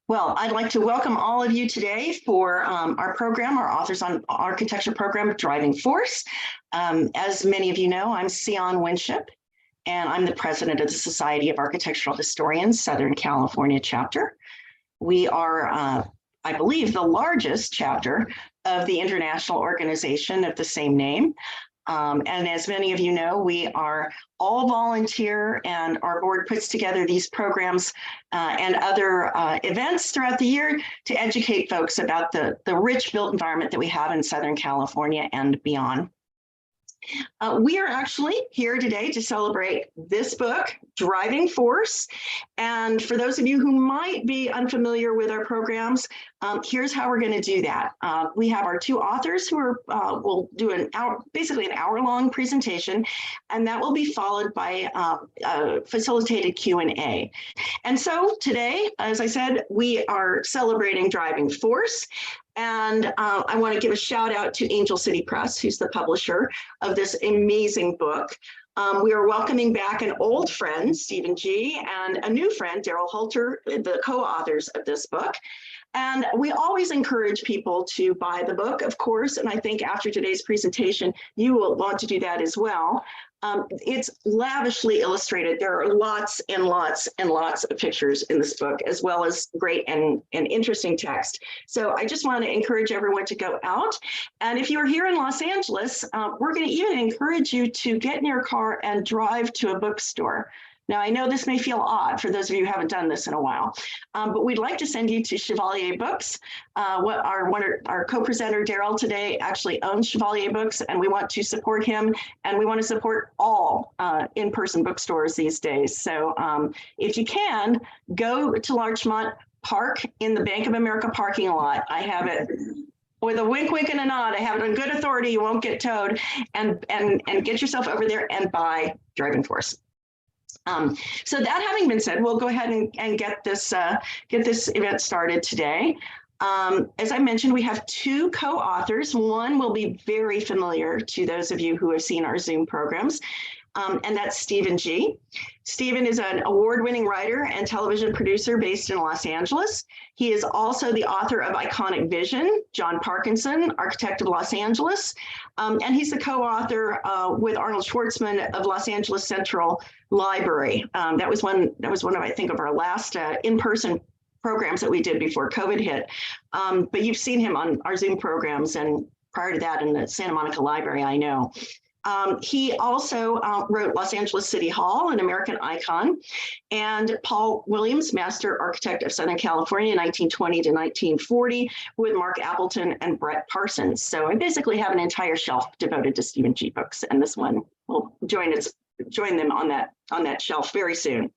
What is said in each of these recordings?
Well, I'd like to welcome all of you today for our program, our Authors on Architecture program, Driving Force. As many of you know, I'm Sion Winship, and I'm the president of the Society of Architectural Historians, Southern California chapter. We are, I believe, the largest chapter of the international organization of the same name. And as many of you know, we are all volunteer, and our board puts together these programs and other events throughout the year to educate folks about the rich built environment that we have in Southern California and beyond. We are actually here today to celebrate this book, Driving Force. And for those of you who might be unfamiliar with our programs, here's how we're going to do that. We have our two authors who will do basically an hour-long presentation, and that will be followed by a facilitated Q&A. And so today, as I said, we are celebrating Driving Force. And I want to give a shout out to Angel City Press, who's the publisher of this amazing book. We are welcoming back an old friend, Stephen G., and a new friend, Darryl Holter, the co-authors of this book. And we always encourage people to buy the book, of course, and I think after today's presentation, you will want to do that as well. It's lavishly illustrated. There are lots and lots and lots of pictures in this book, as well as great and interesting text. So I just want to encourage everyone to go out. And if you're here in Los Angeles, we're going to even encourage you to get in your car and drive to a bookstore. Now, I know this may feel odd for those of you who haven't done this in a while, but we'd like to send you to Chevalier Books. Our co-presenter, Darryl, today actually owns Chevalier Books, and we want to support him, and we want to support all in-person bookstores these days. So if you can, go to Larchmont, park in the Bank of America parking lot. I have it with a wink, wink, and a nod. I have it on good authority. You won't get towed, and get yourself over there and buy Driving Force. So that having been said, we'll go ahead and get this event started today. As I mentioned, we have two co-authors. One will be very familiar to those of you who have seen our Zoom programs, and that's Stephen G. Stephen is an award-winning writer and television producer based in Los Angeles. He is also the author of Iconic Vision, John Parkinson, Architect of Los Angeles, and he's the co-author with Arnold Schwartzman of Los Angeles Central Library. That was one of, I think, of our last in-person programs that we did before COVID hit. But you've seen him on our Zoom programs, and prior to that in the Santa Monica Library, I know. He also wrote Los Angeles City Hall, an American icon, and Paul Williams, Master Architect of Southern California, 1920 to 1940, with Mark Appleton and Brett Parsons. So I basically have an entire shelf devoted to Stephen G. books, and this one will join them on that shelf very soon.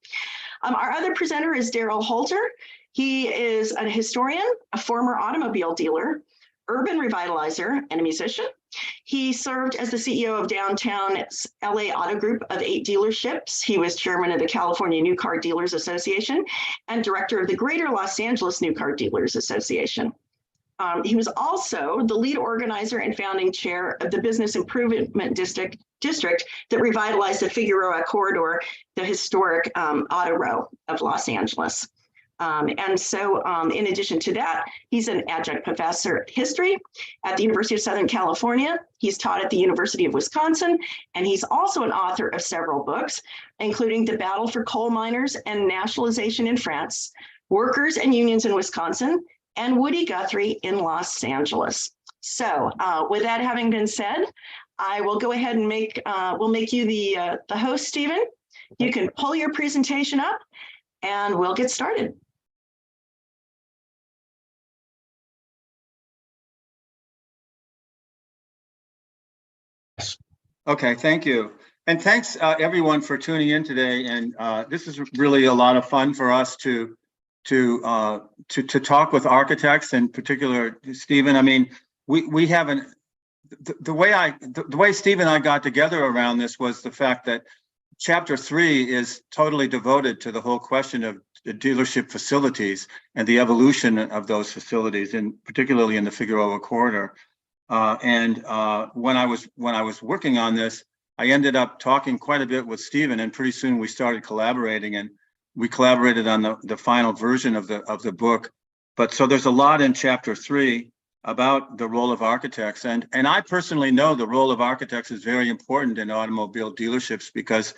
Our other presenter is Darryl Holter. He is a historian, a former automobile dealer, urban revitalizer, and a musician. He served as the CEO of Downtown LA Auto Group of 8 dealerships. He was chairman of the California New Car Dealers Association and director of the Greater Los Angeles New Car Dealers Association. He was also the lead organizer and founding chair of the Business Improvement District that revitalized the Figueroa Corridor, the historic auto row of Los Angeles. And so in addition to that, he's an adjunct professor of history at the University of Southern California. He's taught at the University of Wisconsin, and he's also an author of several books, including The Battle for Coal Miners and Nationalization in France, Workers and Unions in Wisconsin, and Woody Guthrie in Los Angeles. So with that having been said, I will go ahead and we'll make you the host, Stephen. You can pull your presentation up, and we'll get started. Okay, thank you. And thanks everyone for tuning in today. And this is really a lot of fun for us to talk with architects, in particular, Stephen. I mean, we haven't, the way Steve and I got together around this was the fact that chapter 3 is totally devoted to the whole question of the dealership facilities and the evolution of those facilities, and particularly in the Figueroa corridor. When I was working on this, I ended up talking quite a bit with Stephen, and pretty soon we started collaborating, and we collaborated on the final version of the book. But so there's a lot in chapter 3 about the role of architects. And I personally know the role of architects is very important in automobile dealerships because,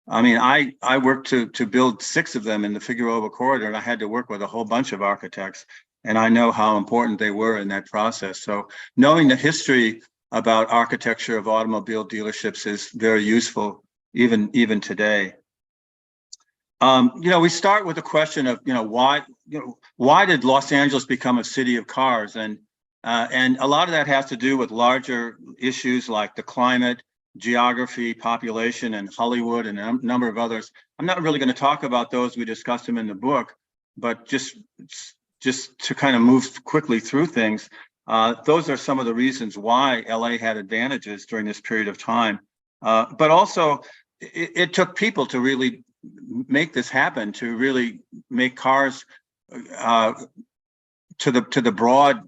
I mean, I worked to build 6 of them in the Figueroa corridor, and I had to work with a whole bunch of architects. And I know how important they were in that process. So knowing the history about architecture of automobile dealerships is very useful, even today. We start with the question of, why did Los Angeles become a city of cars? And a lot of that has to do with larger issues like the climate, geography, population, and Hollywood, and a number of others. I'm not really going to talk about those. We discussed them in the book, but just to kind of move quickly through things, those are some of the reasons why LA had advantages during this period of time. But also, it took people to really make this happen, to really make cars to the broad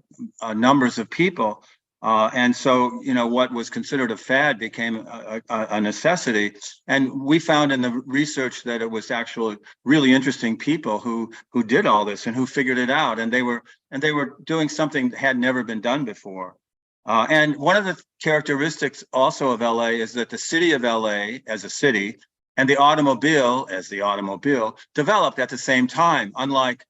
numbers of people. And so, what was considered a fad became a necessity. And we found in the research that it was actually really interesting people who did all this and who figured it out. And they were doing something that had never been done before. And one of the characteristics also of LA is that the city of LA as a city and the automobile as the automobile developed at the same time, unlike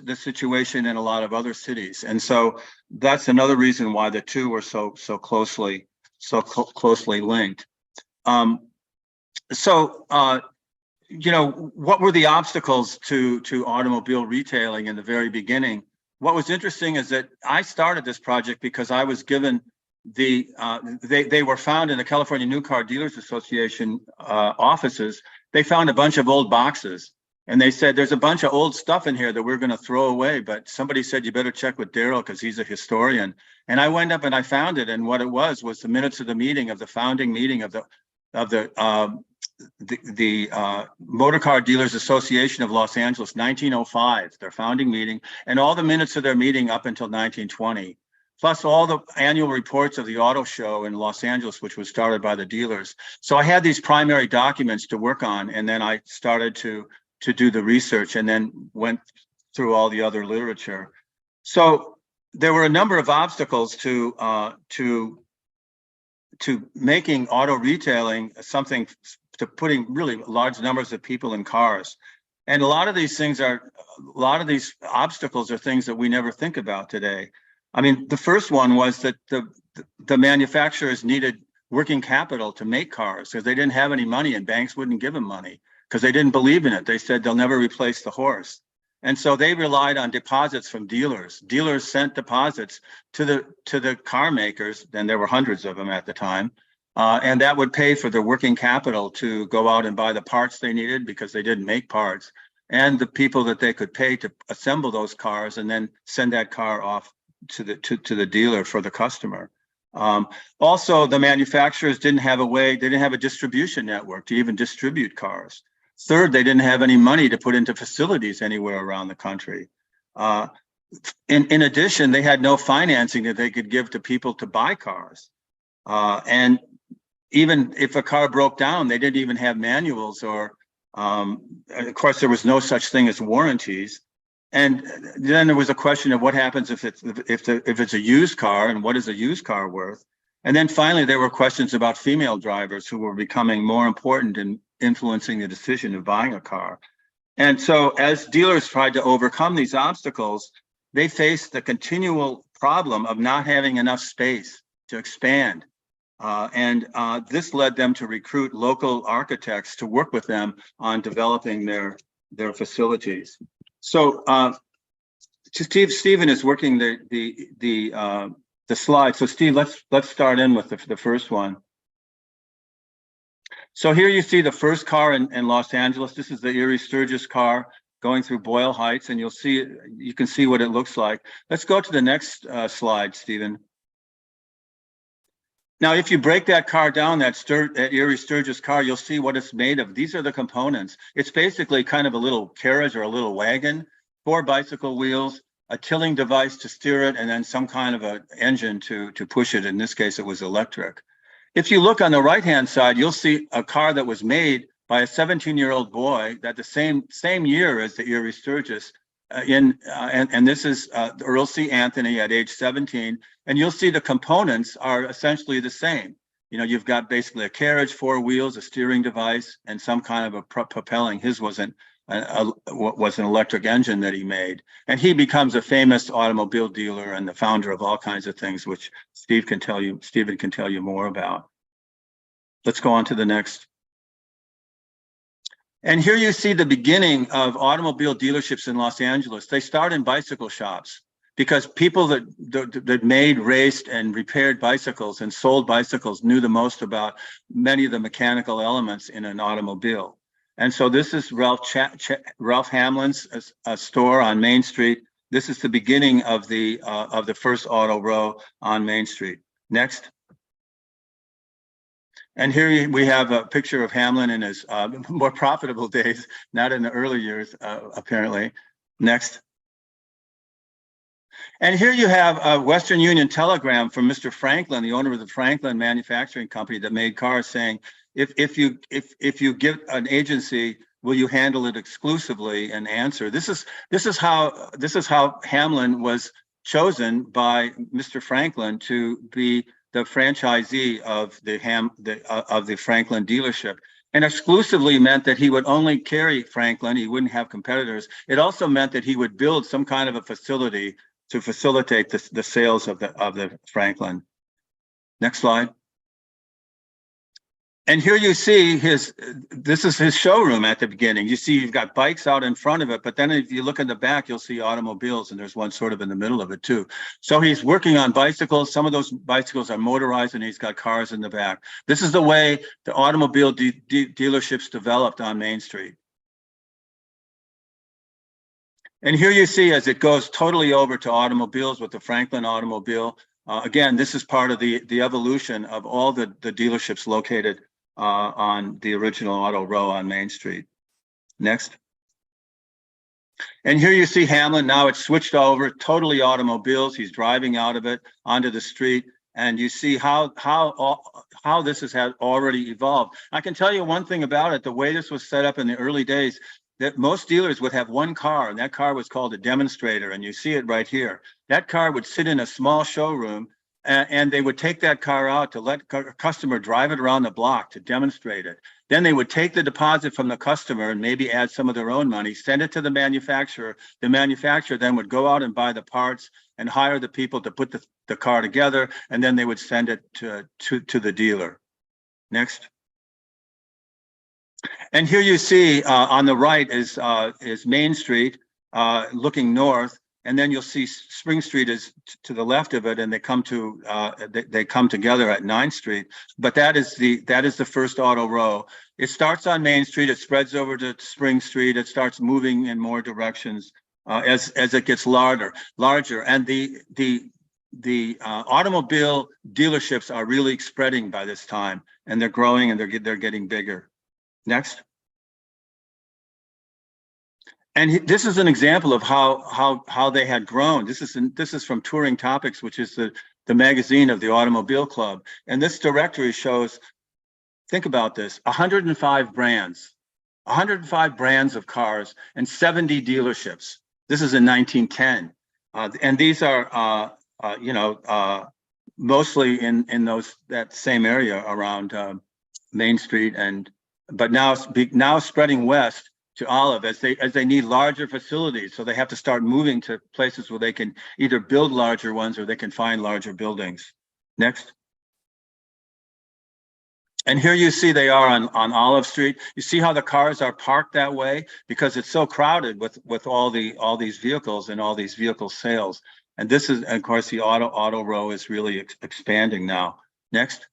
the situation in a lot of other cities. And so that's another reason why the two were so closely linked. What were the obstacles to automobile retailing in the very beginning? What was interesting is that I started this project because I was given they were found in the California New Car Dealers Association offices. They found a bunch of old boxes. And they said, there's a bunch of old stuff in here that we're going to throw away. But somebody said, you better check with Darryl because he's a historian. And I went up and I found it. And what it was the minutes of the meeting, of the founding meeting of the Motor Car Dealers Association of Los Angeles, 1905, their founding meeting, and all the minutes of their meeting up until 1920, plus all the annual reports of the auto show in Los Angeles, which was started by the dealers. So I had these primary documents to work on, and then I started to do the research and then went through all the other literature. So there were a number of obstacles to making auto retailing something, to putting really large numbers of people in cars. And a lot of these obstacles are things that we never think about today. I mean, the first one was that the manufacturers needed working capital to make cars because they didn't have any money and banks wouldn't give them money, because they didn't believe in it. They said they'll never replace the horse. And so they relied on deposits from dealers. Dealers sent deposits to the car makers, and there were hundreds of them at the time. And that would pay for their working capital to go out and buy the parts they needed because they didn't make parts, and the people that they could pay to assemble those cars and then send that car off to the dealer for the customer. Also, the manufacturers didn't have a distribution network to even distribute cars. Third, they didn't have any money to put into facilities anywhere around the country. In addition, they had no financing that they could give to people to buy cars. And even if a car broke down, they didn't even have manuals, or of course, there was no such thing as warranties. And then there was a question of what happens if it's a used car, and what is a used car worth? And then finally, there were questions about female drivers who were becoming more important in influencing the decision of buying a car. And so as dealers tried to overcome these obstacles, they faced the continual problem of not having enough space to expand. This led them to recruit local architects to work with them on developing their facilities. So Stephen is working the slide. So Steve, let's start in with the first one. So here you see the first car in Los Angeles. This is the Erie Sturgis car going through Boyle Heights, and you can see what it looks like. Let's go to the next slide, Stephen. Now, if you break that car down, that Erie Sturgis car, you'll see what it's made of. These are the components. It's basically kind of a little carriage or a little wagon, 4 bicycle wheels, a tilling device to steer it, and then some kind of an engine to push it. In this case, it was electric. If you look on the right-hand side, you'll see a car that was made by a 17-year-old boy that the same year as the Erie Sturgis and this is Earl C. Anthony at age 17, and you'll see the components are essentially the same. You know, you've got basically a carriage, 4 wheels, a steering device, and some kind of a propelling. His was an electric engine that he made, and he becomes a famous automobile dealer and the founder of all kinds of things, which Stephen can tell you more about. Let's go on to the next. And here you see the beginning of automobile dealerships in Los Angeles. They start in bicycle shops because people that made, raced, and repaired bicycles and sold bicycles knew the most about many of the mechanical elements in an automobile. And so this is Ralph Hamlin's store on Main Street. This is the beginning of the first auto row on Main Street. Next. And here we have a picture of Hamlin in his more profitable days, not in the early years, apparently. Next. And here you have a Western Union telegram from Mr. Franklin, the owner of the Franklin Manufacturing Company that made cars, saying, if you give an agency, will you handle it exclusively? And answer. This is how Hamlin was chosen by Mr. Franklin to be the franchisee of the Franklin dealership. And exclusively meant that he would only carry Franklin. He wouldn't have competitors. It also meant that he would build some kind of a facility to facilitate the sales of the Franklin. Next slide. And here you see this is his showroom at the beginning. You see you've got bikes out in front of it, but then if you look in the back, you'll see automobiles, and there's one sort of in the middle of it too. So he's working on bicycles. Some of those bicycles are motorized, and he's got cars in the back. This is the way the automobile dealerships developed on Main Street. And here you see as it goes totally over to automobiles with the Franklin automobile. Again, this is part of the evolution of all the dealerships located on the original auto row on Main Street. Next. And here you see Hamlin. Now it's switched over, totally automobiles. He's driving out of it onto the street. And you see how this has already evolved. I can tell you one thing about it. The way this was set up in the early days, that most dealers would have one car, and that car was called a demonstrator, and you see it right here. That car would sit in a small showroom, and they would take that car out to let a customer drive it around the block to demonstrate it. Then they would take the deposit from the customer and maybe add some of their own money, send it to the manufacturer. The manufacturer then would go out and buy the parts and hire the people to put the car together, and then they would send it to the dealer. Next. And here you see on the right is Main Street looking north, and then you'll see Spring Street is to the left of it, and they come together at 9th Street. But that is the first auto row. It starts on Main Street, it spreads over to Spring Street, it starts moving in more directions as it gets larger, and the automobile dealerships are really spreading by this time, and they're growing and they're getting bigger. Next. And this is an example of how they had grown. This is from Touring Topics, which is the magazine of the Automobile Club. And this directory shows, think about this, 105 brands of cars and 70 dealerships. This is in 1910. And these are, mostly in that same area around Main Street, but now spreading west to Olive as they need larger facilities. So they have to start moving to places where they can either build larger ones or they can find larger buildings. Next. And here you see they are on Olive Street. You see how the cars are parked that way because it's so crowded with all these vehicles and all these vehicle sales. And this is, of course, the auto row is really expanding now. Next.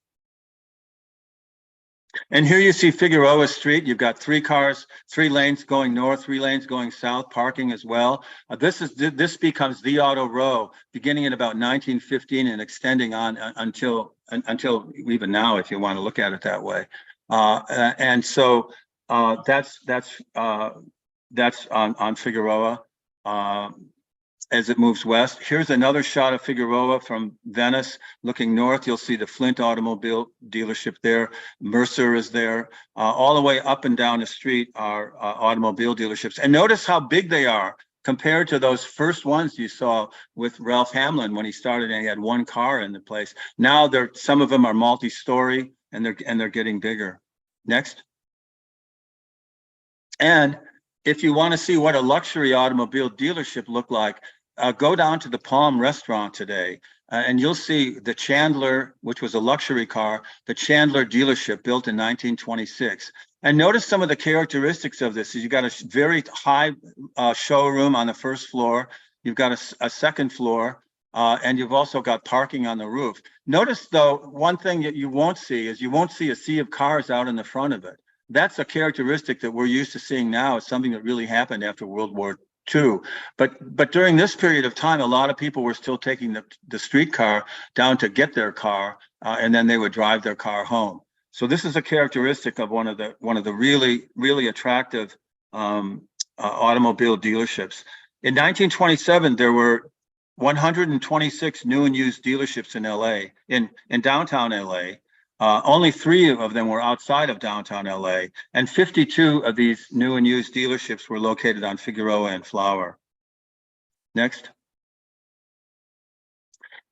And here you see Figueroa Street. You've got 3 cars, 3 lanes going north, 3 lanes going south, parking as well. This becomes the auto row beginning in about 1915 and extending on until even now, if you want to look at it that way. And so that's on Figueroa. As it moves west. Here's another shot of Figueroa from Venice. Looking north, you'll see the Flint automobile dealership there. Mercer is there. All the way up and down the street are automobile dealerships. And notice how big they are compared to those first ones you saw with Ralph Hamlin when he started and he had one car in the place. Now some of them are multi-story and they're getting bigger. Next. And if you want to see what a luxury automobile dealership looked like, go down to the Palm restaurant today, and you'll see the Chandler, which was a luxury car, the Chandler dealership built in 1926. And notice some of the characteristics of this. You got a very high showroom on the first floor. You've got a second floor, and you've also got parking on the roof. Notice, though, one thing that you won't see is you won't see a sea of cars out in the front of it. That's a characteristic that we're used to seeing now. It's something that really happened after World War II. But during this period of time, a lot of people were still taking the streetcar down to get their car, and then they would drive their car home. So this is a characteristic of one of the really attractive automobile dealerships. In 1927, there were 126 new and used dealerships in LA, in downtown LA. Only 3 of them were outside of downtown LA, and 52 of these new and used dealerships were located on Figueroa and Flower. Next.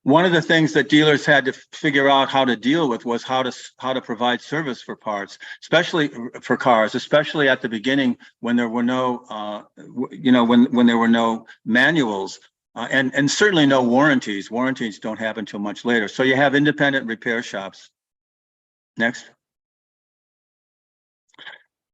One of the things that dealers had to figure out how to deal with was how to provide service for parts, especially for cars, especially at the beginning when there were no, when there were no manuals. And certainly no warranties. Warranties don't happen until much later. So you have independent repair shops. Next.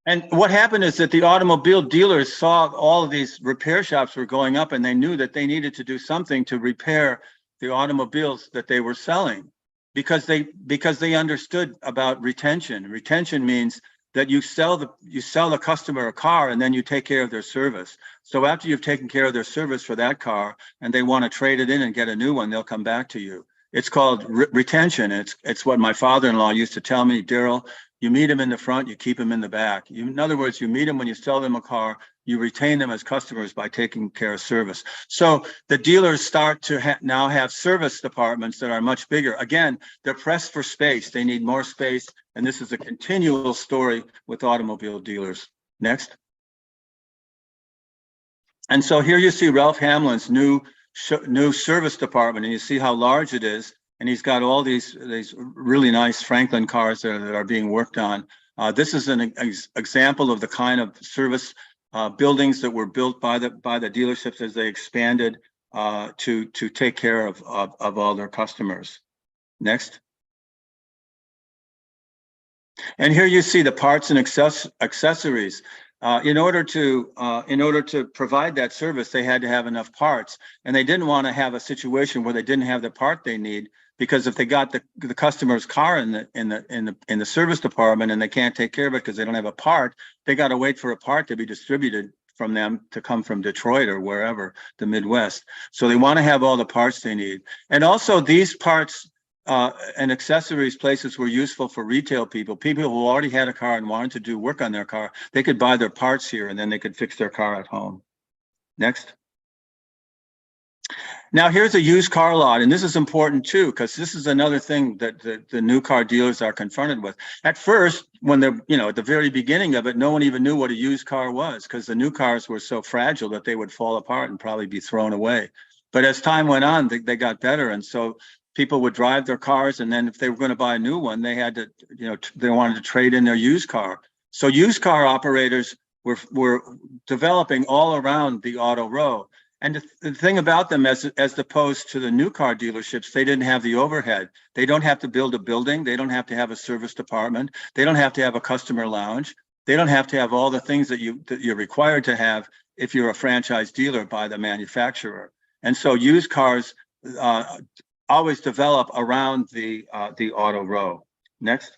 And what happened is that the automobile dealers saw all of these repair shops were going up, and they knew that they needed to do something to repair the automobiles that they were selling, because they understood about retention. Retention means that you sell the customer a car and then you take care of their service. So after you've taken care of their service for that car and they want to trade it in and get a new one, they'll come back to you. It's called retention. It's what my father-in-law used to tell me, Darryl, you meet them in the front, you keep them in the back. In other words, you meet them when you sell them a car, you retain them as customers by taking care of service. So the dealers start to now have service departments that are much bigger. Again, they're pressed for space. They need more space. And this is a continual story with automobile dealers. Next. And so here you see Ralph Hamlin's new service department, and you see how large it is. And he's got all these really nice Franklin cars that are being worked on. This is an example of the kind of service buildings that were built by the dealerships as they expanded to take care of all their customers. Next. And here you see the parts and accessories. In order to provide that service, they had to have enough parts, and they didn't want to have a situation where they didn't have the part they need, because if they got the customer's car in the service department and they can't take care of it because they don't have a part, they got to wait for a part to be distributed from them to come from Detroit or wherever, the Midwest. So they want to have all the parts they need. And also these parts and accessories places were useful for retail people who already had a car and wanted to do work on their car. They could buy their parts here and then they could fix their car at home. Next. Now here's a used car lot, and this is important too, because this is another thing that the new car dealers are confronted with. At first, when they're, at the very beginning of it, no one even knew what a used car was, because the new cars were so fragile that they would fall apart and probably be thrown away. But as time went on, they got better, and so people would drive their cars, and then if they were going to buy a new one, they had to, they wanted to trade in their used car. So used car operators were developing all around the auto row. And the thing about them, as opposed to the new car dealerships, they didn't have the overhead. They don't have to build a building. They don't have to have a service department. They don't have to have a customer lounge. They don't have to have all the things that you're required to have if you're a franchise dealer by the manufacturer. And so used cars always develop around the auto row. Next.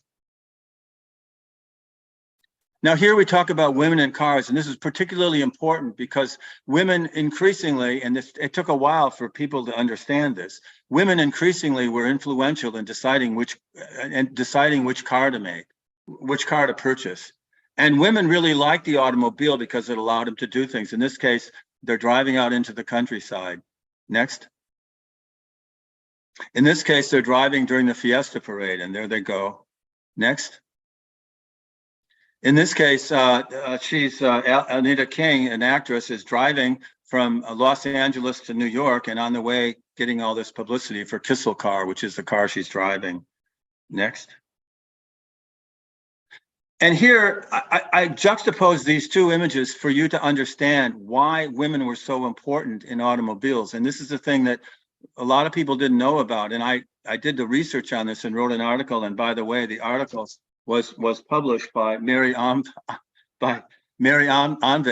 Now here we talk about women in cars, and this is particularly important because women increasingly, and it took a while for people to understand this, women increasingly were influential in deciding which car to make, which car to purchase. And women really liked the automobile because it allowed them to do things. In this case, they're driving out into the countryside. Next. In this case, they're driving during the Fiesta Parade, and there they go. Next. In this case, she's Anita King, an actress, is driving from Los Angeles to New York, and on the way getting all this publicity for Kissel car, which is the car she's driving. Next. And here I juxtapose these two images for you to understand why women were so important in automobiles. And this is the thing that a lot of people didn't know about. And I did the research on this and wrote an article. And by the way, the article was published by Mary Onvik,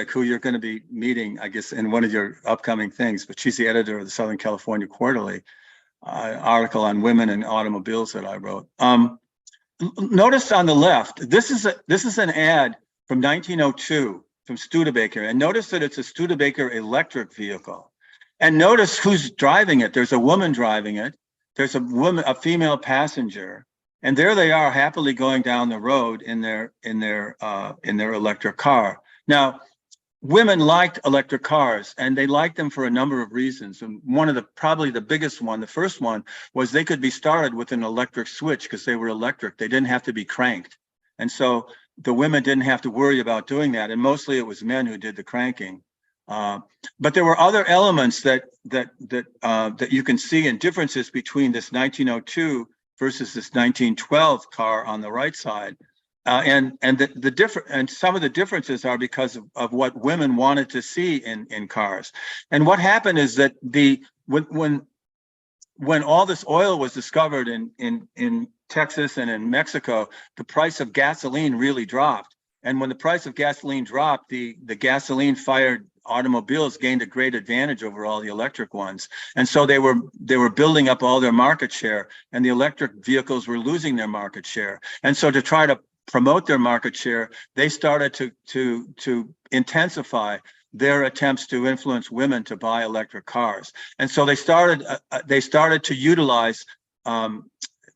who you're going to be meeting, I guess, in one of your upcoming things. But she's the editor of the Southern California Quarterly, article on women and automobiles that I wrote. Notice on the left, this is an ad from 1902 from Studebaker, and notice that it's a Studebaker electric vehicle. And notice who's driving it. There's a woman driving it. There's a female passenger, and there they are happily going down the road in their electric car. Now, women liked electric cars, and they liked them for a number of reasons. And probably the biggest one, the first one, was they could be started with an electric switch because they were electric. They didn't have to be cranked. And so the women didn't have to worry about doing that. And mostly it was men who did the cranking. But there were other elements that you can see in differences between this 1902 versus this 1912 car on the right side. And some of the differences are because of what women wanted to see in cars. And what happened is that when all this oil was discovered in Texas and in Mexico, the price of gasoline really dropped. And when the price of gasoline dropped, the gasoline-fired automobiles gained a great advantage over all the electric ones. And so they were building up all their market share, and the electric vehicles were losing their market share. And so to try to promote their market share, they started to intensify their attempts to influence women to buy electric cars. And so they started to utilize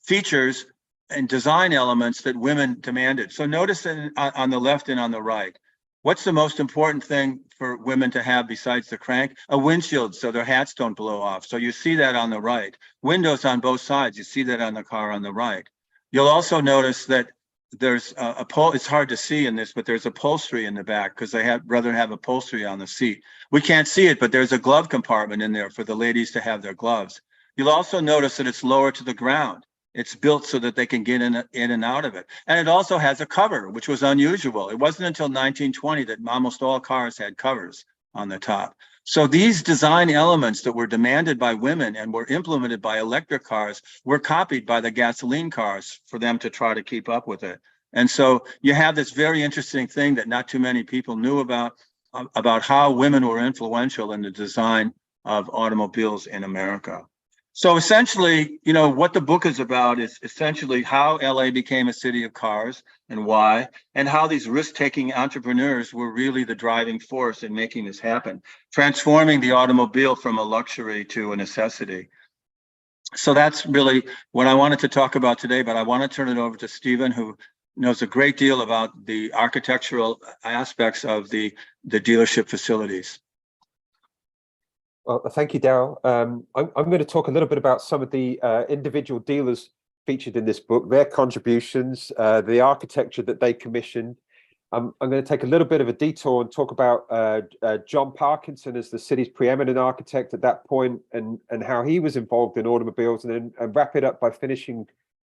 features and design elements that women demanded. So notice on the left and on the right, what's the most important thing for women to have besides the crank? A windshield so their hats don't blow off. So you see that on the right. Windows on both sides, you see that on the car on the right. You'll also notice that there's it's hard to see in this, but there's upholstery in the back because they rather have upholstery on the seat. We can't see it, but there's a glove compartment in there for the ladies to have their gloves. You'll also notice that it's lower to the ground. It's built so that they can get in and out of it. And it also has a cover, which was unusual. It wasn't until 1920 that almost all cars had covers on the top. So these design elements that were demanded by women and were implemented by electric cars were copied by the gasoline cars for them to try to keep up with it. And so you have this very interesting thing that not too many people knew about how women were influential in the design of automobiles in America. So essentially, what the book is about is essentially how LA became a city of cars and why, and how these risk-taking entrepreneurs were really the driving force in making this happen, transforming the automobile from a luxury to a necessity. So that's really what I wanted to talk about today, but I want to turn it over to Stephen, who knows a great deal about the architectural aspects of the dealership facilities. Well, thank you, Darryl. I'm going to talk a little bit about some of the individual dealers featured in this book, their contributions, the architecture that they commissioned. I'm going to take a little bit of a detour and talk about John Parkinson as the city's preeminent architect at that point, and how he was involved in automobiles, and then wrap it up by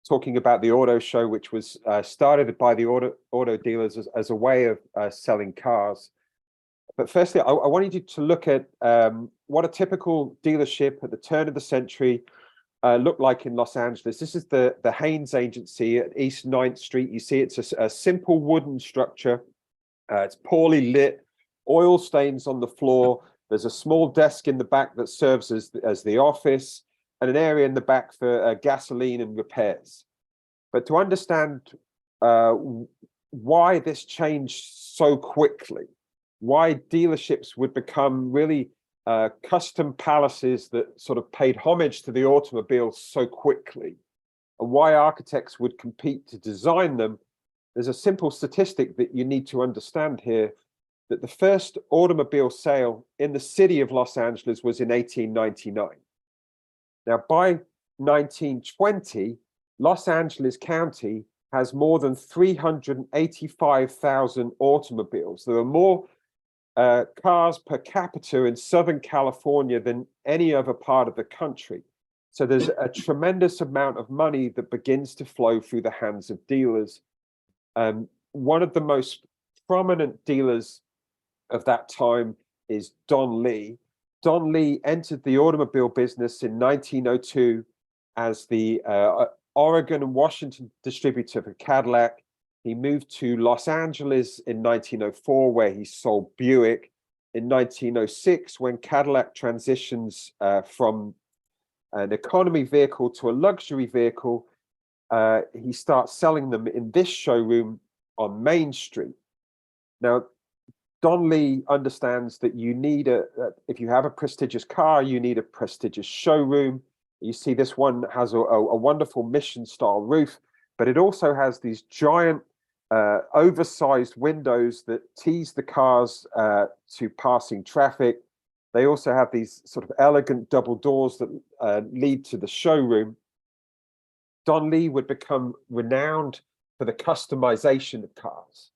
talking about the auto show, which was started by the auto dealers as a way of selling cars. But firstly, I wanted you to look at what a typical dealership at the turn of the century looked like in Los Angeles. This is the Haynes Agency at East 9th Street. You see it's a simple wooden structure. It's poorly lit, oil stains on the floor. There's a small desk in the back that serves as the office, and an area in the back for gasoline and repairs. But to understand why this changed so quickly, why dealerships would become really custom palaces that sort of paid homage to the automobile so quickly, and why architects would compete to design them, there's a simple statistic that you need to understand here, that the first automobile sale in the city of Los Angeles was in 1899. Now, by 1920, Los Angeles County has more than 385,000 automobiles. There are more cars per capita in Southern California than any other part of the country. So there's a tremendous amount of money that begins to flow through the hands of dealers. One of the most prominent dealers of that time is Don Lee. Don Lee entered the automobile business in 1902 as the Oregon and Washington distributor for Cadillac. He moved to Los Angeles in 1904, where he sold Buick. In 1906, when Cadillac transitions from an economy vehicle to a luxury vehicle, he starts selling them in this showroom on Main Street. Now, Don Lee understands that you need if you have a prestigious car, you need a prestigious showroom. You see this one has a wonderful mission style roof, but it also has these giant oversized windows that tease the cars to passing traffic. They also have these sort of elegant double doors that lead to the showroom. Don Lee would become renowned for the customization of cars.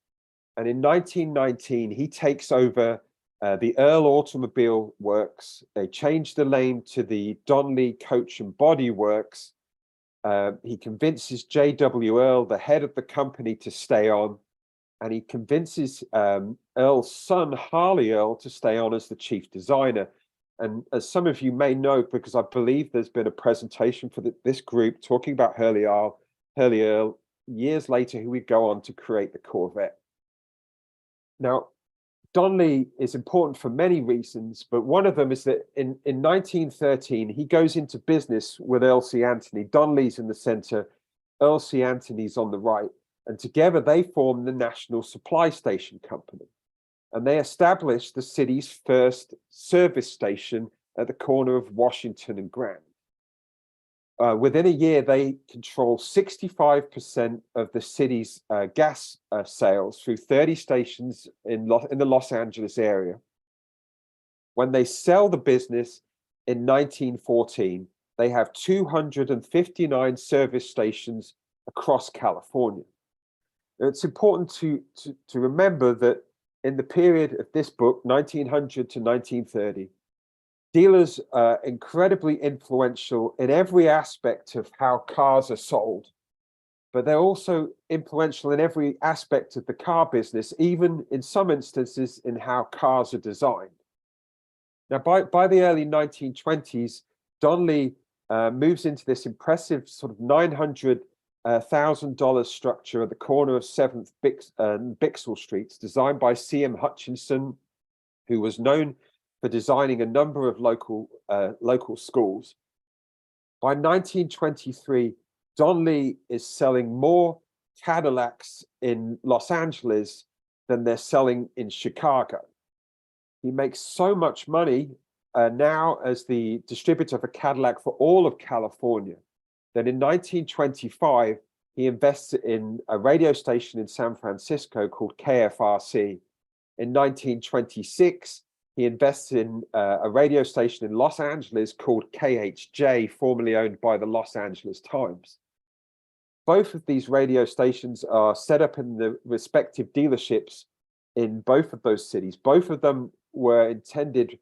And in 1919, he takes over the Earl Automobile Works. They changed the name to the Don Lee Coach and Body Works. He convinces J.W. Earl, the head of the company, to stay on. And he convinces Earl's son, Harley Earl, to stay on as the chief designer. And as some of you may know, because I believe there's been a presentation for this group talking about Harley Earl, years later, who would go on to create the Corvette. Now, Don Lee is important for many reasons, but one of them is that in 1913, he goes into business with Earl C. Anthony. Don Lee's in the center, Earl C. Anthony's on the right, and together they form the National Supply Station Company. And they established the city's first service station at the corner of Washington and Grand. Within a year, they control 65% of the city's gas sales through 30 stations in the Los Angeles area. When they sell the business in 1914, they have 259 service stations across California. Now, it's important to remember that in the period of this book, 1900 to 1930, dealers are incredibly influential in every aspect of how cars are sold, but they're also influential in every aspect of the car business, even in some instances in how cars are designed. Now, by the early 1920s, Don Lee moves into this impressive sort of $900,000 structure at the corner of 7th and Bixel Streets, designed by C.M. Hutchinson, who was known for designing a number of local schools. By 1923, Don Lee is selling more Cadillacs in Los Angeles than they're selling in Chicago. He makes so much money now as the distributor for Cadillac for all of California that in 1925, he invests in a radio station in San Francisco called KFRC. In 1926, he invests in a radio station in Los Angeles called KHJ, formerly owned by the Los Angeles Times. Both of these radio stations are set up in the respective dealerships in both of those cities. Both of them were intended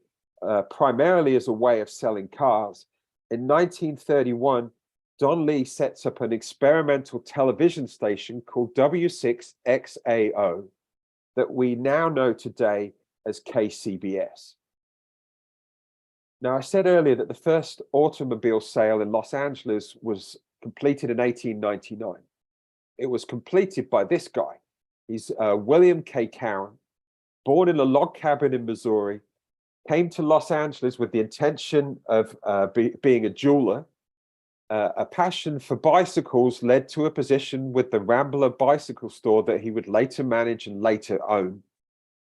primarily as a way of selling cars. In 1931, Don Lee sets up an experimental television station called W6XAO that we now know today as KCBS. Now, I said earlier that the first automobile sale in Los Angeles was completed in 1899. It was completed by this guy. He's William K. Cowan, born in a log cabin in Missouri, came to Los Angeles with the intention of being a jeweler. A passion for bicycles led to a position with the Rambler bicycle store that he would later manage and later own.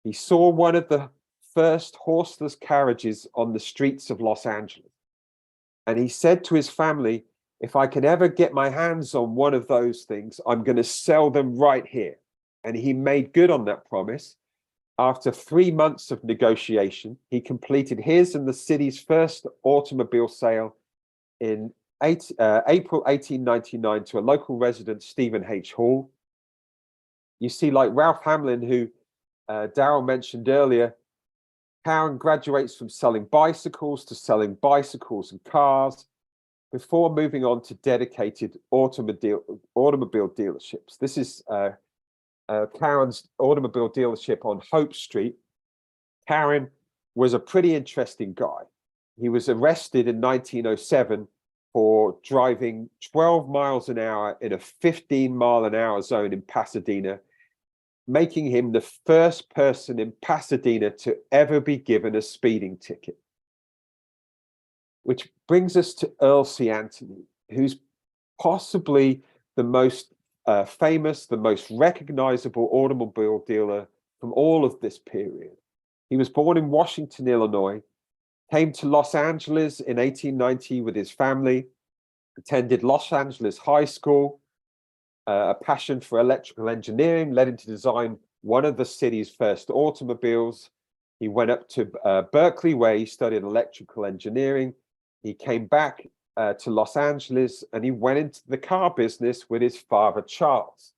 He saw one of the first horseless carriages on the streets of Los Angeles. And he said to his family, if I can ever get my hands on one of those things, I'm going to sell them right here. And he made good on that promise. After 3 months of negotiation, he completed his and the city's first automobile sale in April 1899 to a local resident, Stephen H. Hall. You see, like Ralph Hamlin, who Darryl mentioned earlier, Karen graduates from selling bicycles to selling bicycles and cars before moving on to dedicated automobile dealerships. This is Karen's automobile dealership on Hope Street. Karen was a pretty interesting guy. He was arrested in 1907 for driving 12 miles an hour in a 15-mile-an-hour zone in Pasadena, making him the first person in Pasadena to ever be given a speeding ticket. Which brings us to Earl C. Anthony, who's possibly the most famous, the most recognizable automobile dealer from all of this period. He was born in Washington, Illinois, came to Los Angeles in 1890 with his family, attended Los Angeles High School. A passion for electrical engineering led him to design one of the city's first automobiles. He went up to Berkeley, where he studied electrical engineering. He came back to Los Angeles, and he went into the car business with his father, Charles.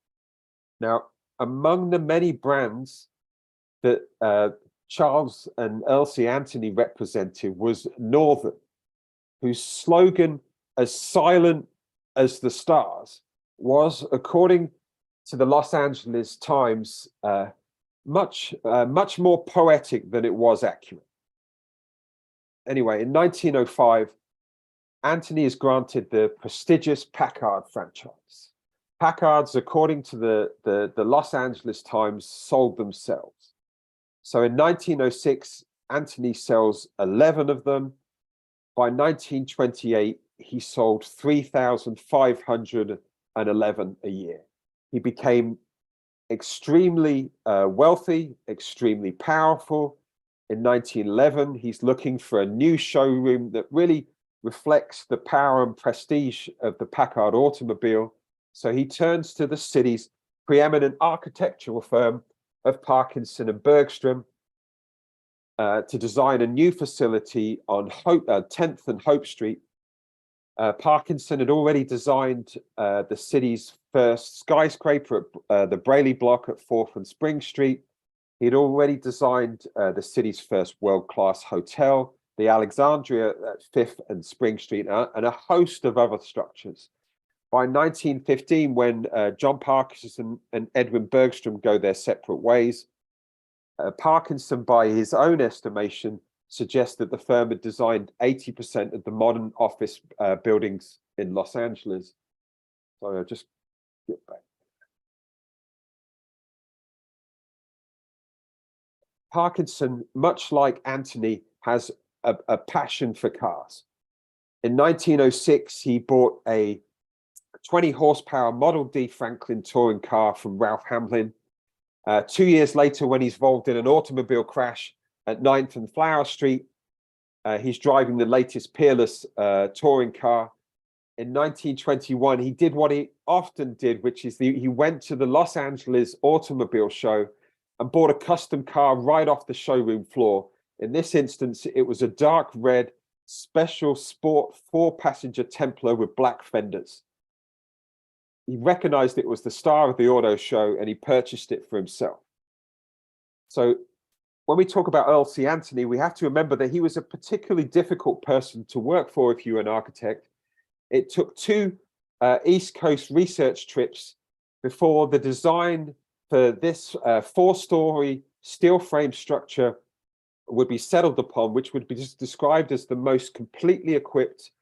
Now, among the many brands that Charles and Earl C. Anthony represented was Northern, whose slogan, "As silent as the stars," was, according to the Los Angeles Times, much more poetic than it was accurate. Anyway, in 1905, Anthony is granted the prestigious Packard franchise. Packards, according to the Los Angeles Times, sold themselves. So in 1906, Anthony sells 11 of them. By 1928, he sold 3,511 a year. He became extremely wealthy, extremely powerful. In 1911, he's looking for a new showroom that really reflects the power and prestige of the Packard automobile. So he turns to the city's preeminent architectural firm of Parkinson and Bergstrom to design a new facility on 10th and Hope Street. Parkinson had already designed the city's first skyscraper at the Braley Block at 4th and Spring Street. He'd already designed the city's first world-class hotel, the Alexandria at 5th and Spring Street, and a host of other structures. By 1915, when John Parkinson and Edwin Bergstrom go their separate ways, Parkinson, by his own estimation, suggests that the firm had designed 80% of the modern office buildings in Los Angeles. So I'll just get back. Parkinson, much like Anthony, has a passion for cars. In 1906, he bought a 20 horsepower Model D Franklin touring car from Ralph Hamlin. 2 years later, when he's involved in an automobile crash at 9th and Flower Street, he's driving the latest Peerless touring car. In 1921, he did what he often did, which is he went to the Los Angeles Automobile Show and bought a custom car right off the showroom floor. In this instance, it was a dark red special sport 4-passenger Templar with black fenders. He recognized it was the star of the auto show, and he purchased it for himself. So when we talk about Earl C. Anthony, we have to remember that he was a particularly difficult person to work for if you were an architect. It took 2 East Coast research trips before the design for this 4-story steel frame structure would be settled upon, which would be described as the most completely equipped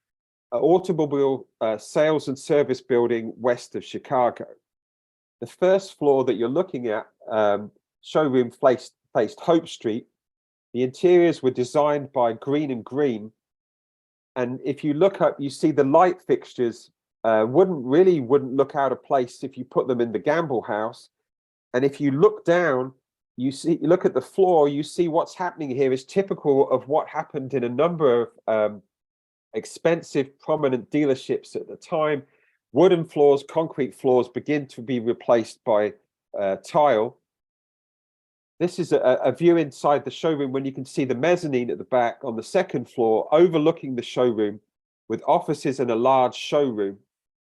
automobile sales and service building west of Chicago. The first floor that you're looking at, showroom faced Hope Street. The interiors were designed by Green and Green. And if you look up, you see the light fixtures wouldn't look out of place if you put them in the Gamble House. And if you look down, you look at the floor, you see what's happening here is typical of what happened in a number of expensive, prominent dealerships at the time. Wooden floors, concrete floors begin to be replaced by tile. This is a view inside the showroom when you can see the mezzanine at the back on the 2nd floor, overlooking the showroom with offices and a large showroom.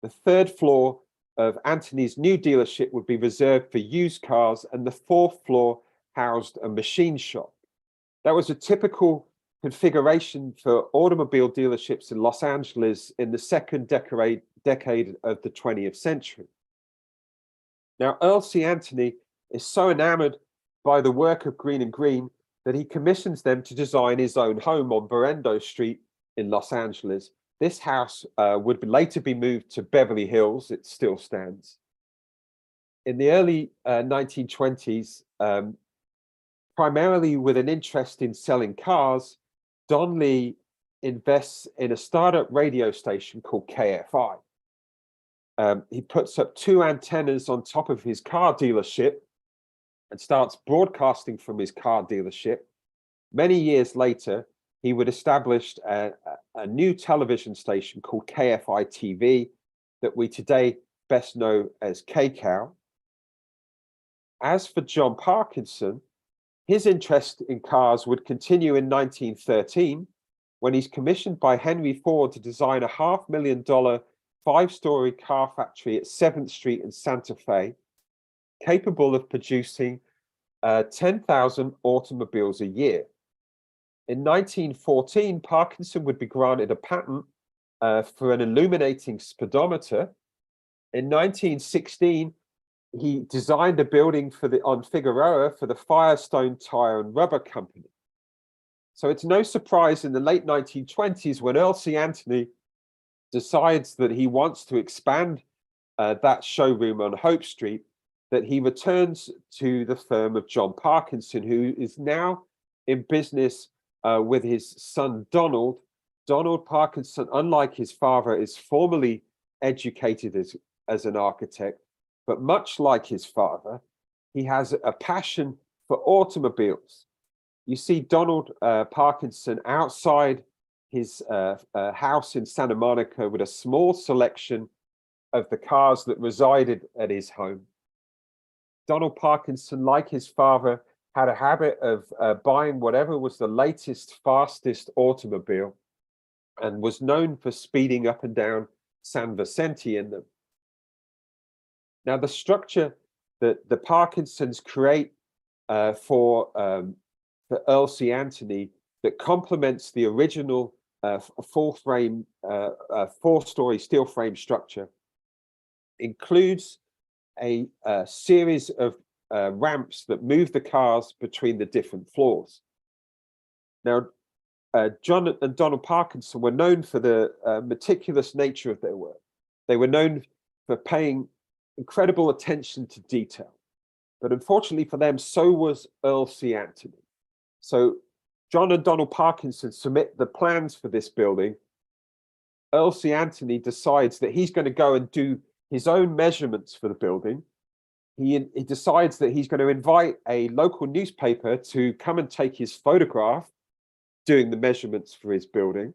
The 3rd floor of Anthony's new dealership would be reserved for used cars, and the 4th floor housed a machine shop. That was a typical configuration for automobile dealerships in Los Angeles in the second decade of the 20th century. Now, Earl C. Anthony is so enamored by the work of Green and Green that he commissions them to design his own home on Berendo Street in Los Angeles. This house would later be moved to Beverly Hills. It still stands. In the early 1920s, primarily with an interest in selling cars, Don Lee invests in a startup radio station called KFI. He puts up 2 antennas on top of his car dealership and starts broadcasting from his car dealership. Many years later, he would establish a new television station called KFI TV that we today best know as KCOW. As for John Parkinson, his interest in cars would continue in 1913 when he's commissioned by Henry Ford to design a $500,000 5-story car factory at 7th Street in Santa Fe, capable of producing 10,000 automobiles a year. In 1914, Parkinson would be granted a patent for an illuminating speedometer. In 1916, he designed a building on Figueroa for the Firestone Tire and Rubber Company. So it's no surprise in the late 1920s when Earl C. Anthony decides that he wants to expand that showroom on Hope Street, that he returns to the firm of John Parkinson, who is now in business with his son Donald. Donald Parkinson, unlike his father, is formally educated as an architect, but much like his father, he has a passion for automobiles. You see Donald Parkinson outside his house in Santa Monica with a small selection of the cars that resided at his home. Donald Parkinson, like his father, had a habit of buying whatever was the latest, fastest automobile and was known for speeding up and down San Vicente in them. Now, the structure that the Parkinsons create for Earl C. Anthony that complements the original full-frame, 4-story steel frame structure includes a series of ramps that move the cars between the different floors. Now, John and Donald Parkinson were known for the meticulous nature of their work. They were known for paying incredible attention to detail. But unfortunately for them, so was Earl C. Anthony. So John and Donald Parkinson submit the plans for this building. Earl C. Anthony decides that he's going to go and do his own measurements for the building. He decides that he's going to invite a local newspaper to come and take his photograph doing the measurements for his building.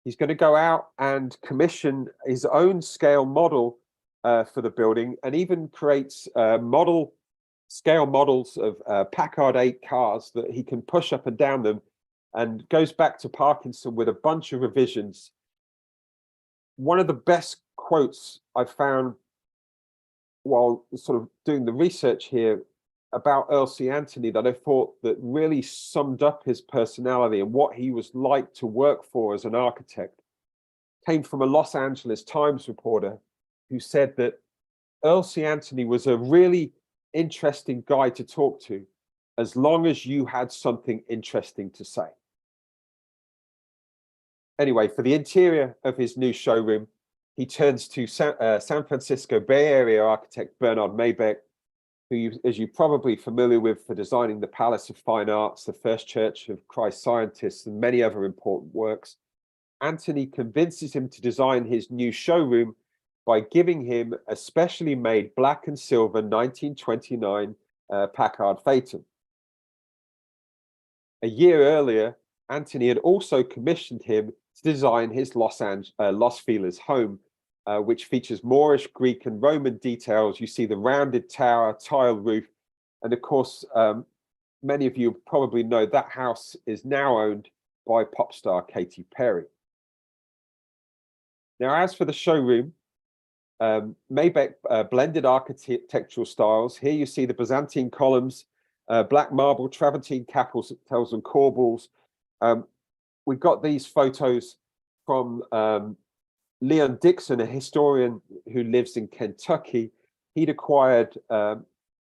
He's going to go out and commission his own scale model for the building, and even creates scale models of Packard 8 cars that he can push up and down them, and goes back to Parkinson with a bunch of revisions. One of the best quotes I found while sort of doing the research here about Earl C. Anthony that I thought that really summed up his personality and what he was like to work for as an architect came from a Los Angeles Times reporter who said that Earl C. Anthony was a really interesting guy to talk to as long as you had something interesting to say. Anyway, for the interior of his new showroom, he turns to San Francisco Bay Area architect Bernard Maybeck, who as you're probably familiar with for designing the Palace of Fine Arts, the First Church of Christ Scientists, and many other important works. Anthony convinces him to design his new showroom by giving him a specially made black and silver 1929 Packard Phaeton. A year earlier, Anthony had also commissioned him to design his Los Feliz home, which features Moorish, Greek, and Roman details. You see the rounded tower, tile roof, and of course, many of you probably know that house is now owned by pop star Katy Perry. Now, as for the showroom, Maybeck blended architectural styles. Here you see the Byzantine columns black marble, travertine capitals and corbels. We've got these photos from Leon Dixon, a historian who lives in Kentucky. He'd acquired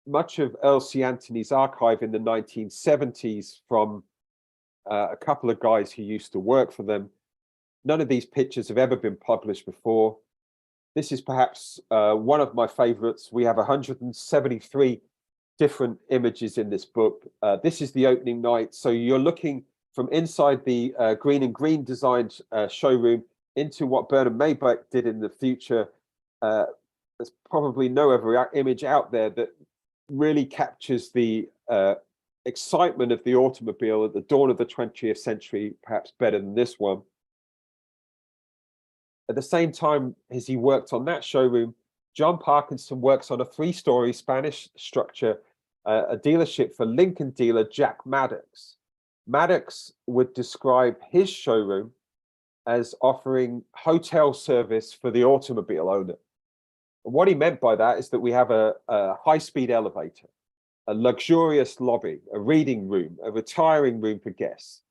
much of Earl C. Anthony's archive in the 1970s from a couple of guys who used to work for them. None of these pictures have ever been published before. This is perhaps one of my favorites. We have 173 different images in this book. This is the opening night. So you're looking from inside the Green and Green designed showroom into what Bernard Maybach did in the future. There's probably no other image out there that really captures the excitement of the automobile at the dawn of the 20th century, perhaps better than this one. At the same time as he worked on that showroom, John Parkinson works on a 3-story Spanish structure, a dealership for Lincoln dealer Jack Maddox. Maddox would describe his showroom as offering hotel service for the automobile owner. And what he meant by that is that we have a high-speed elevator, a luxurious lobby, a reading room, a retiring room for guests,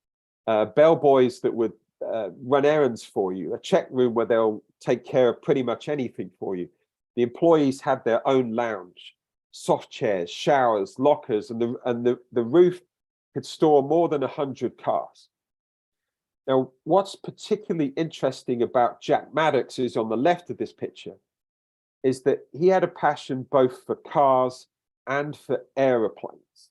bellboys that would run errands for you, a check room where they'll take care of pretty much anything for you. The employees had their own lounge, soft chairs, showers, lockers, and the roof could store more than 100 cars. Now, what's particularly interesting about Jack Maddox is on the left of this picture, is that he had a passion both for cars and for aeroplanes.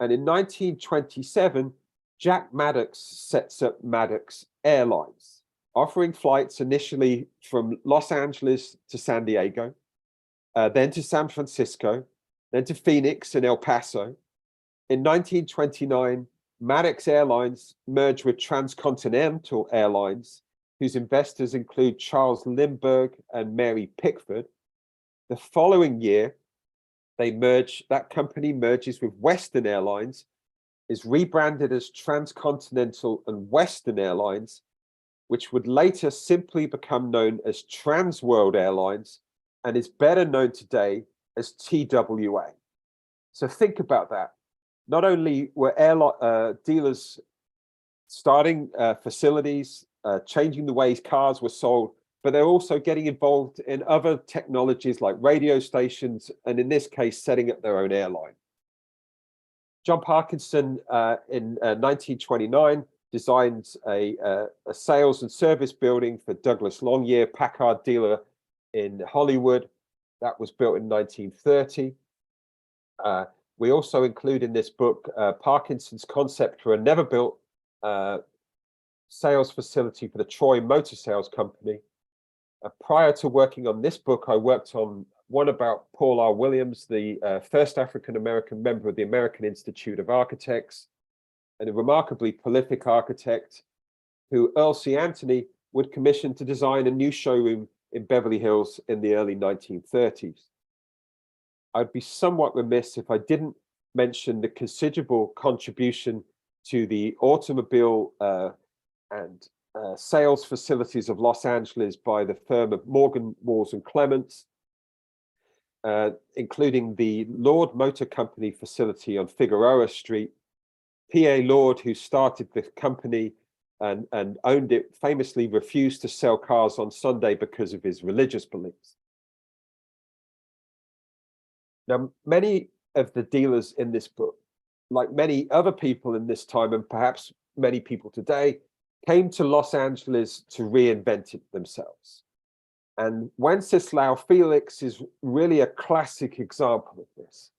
And in 1927, Jack Maddox sets up Maddox Airlines, offering flights initially from Los Angeles to San Diego, then to San Francisco, then to Phoenix and El Paso. In 1929, Maddox Airlines merged with Transcontinental Airlines, whose investors include Charles Lindbergh and Mary Pickford. The following year, that company merges with Western Airlines, is rebranded as Transcontinental and Western Airlines, which would later simply become known as Trans World Airlines and is better known today as TWA. So think about that. Not only were dealers starting facilities, changing the ways cars were sold, but they're also getting involved in other technologies like radio stations, and in this case, setting up their own airline. John Parkinson in 1929 designed a sales and service building for Douglas Longyear, Packard dealer in Hollywood. That was built in 1930. We also include in this book Parkinson's concept for a never-built sales facility for the Troy Motor Sales Company. Prior to working on this book, I worked on one about Paul R. Williams, the first African-American member of the American Institute of Architects, and a remarkably prolific architect who Earl C. Anthony would commission to design a new showroom in Beverly Hills in the early 1930s. I'd be somewhat remiss if I didn't mention the considerable contribution to the automobile and sales facilities of Los Angeles by the firm of Morgan, Walls and Clements, including the Lord Motor Company facility on Figueroa Street. P.A. Lord, who started the company and owned it, famously refused to sell cars on Sunday because of his religious beliefs. Now, many of the dealers in this book, like many other people in this time, and perhaps many people today, came to Los Angeles to reinvent it themselves. And Wenceslao Felix is really a classic example of this.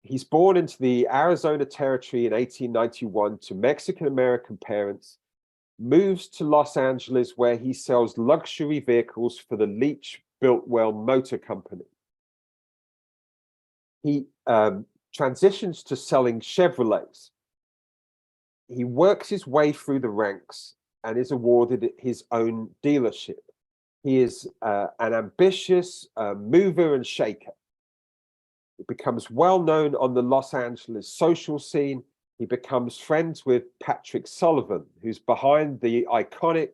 He's born into the Arizona Territory in 1891 to Mexican-American parents, moves to Los Angeles where he sells luxury vehicles for the Leach Biltwell Motor Company. He transitions to selling Chevrolets. He works his way through the ranks and is awarded his own dealership. He is an ambitious mover and shaker. He becomes well known on the Los Angeles social scene. He becomes friends with Patrick Sullivan, who's behind the iconic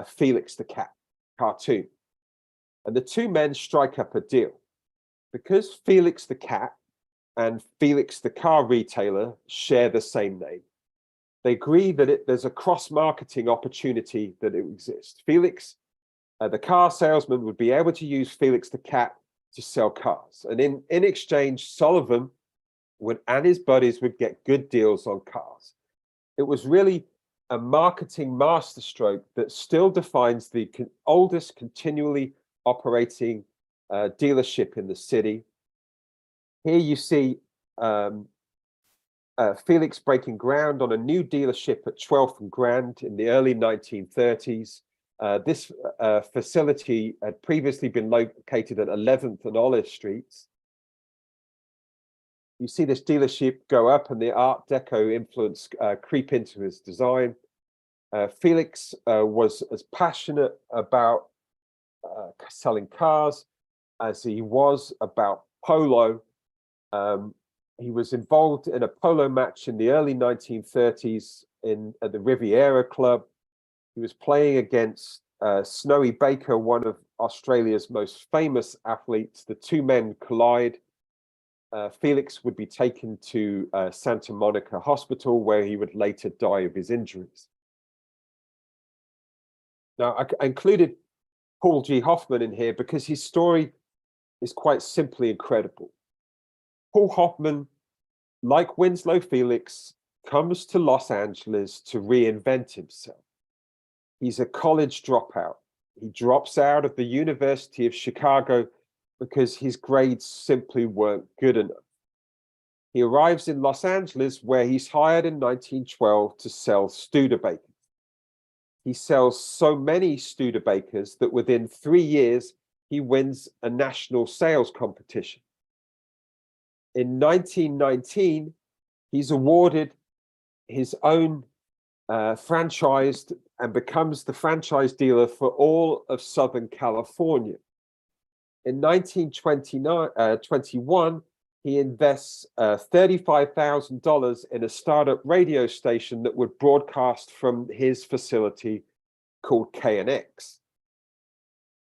Felix the Cat cartoon. And the two men strike up a deal. Because Felix the Cat and Felix, the car retailer, share the same name. They agree that there's a cross-marketing opportunity that exists. Felix, the car salesman, would be able to use Felix the cat to sell cars. And in exchange, Sullivan and his buddies would get good deals on cars. It was really a marketing masterstroke that still defines the oldest continually operating dealership in the city. Here you see Felix breaking ground on a new dealership at 12th and Grand in the early 1930s. This facility had previously been located at 11th and Olive Streets. You see this dealership go up and the Art Deco influence creep into his design. Felix was as passionate about selling cars as he was about polo. He was involved in a polo match in the early 1930s at the Riviera Club. He was playing against Snowy Baker, one of Australia's most famous athletes. The two men collide. Felix would be taken to Santa Monica Hospital, where he would later die of his injuries. Now, I included Paul G. Hoffman in here because his story is quite simply incredible. Paul Hoffman, like Winslow Felix, comes to Los Angeles to reinvent himself. He's a college dropout. He drops out of the University of Chicago because his grades simply weren't good enough. He arrives in Los Angeles, where he's hired in 1912 to sell Studebakers. He sells so many Studebakers that within 3 years, he wins a national sales competition. In 1919, he's awarded his own franchise and becomes the franchise dealer for all of Southern California. In 1921, he invests $35,000 in a startup radio station that would broadcast from his facility called KNX.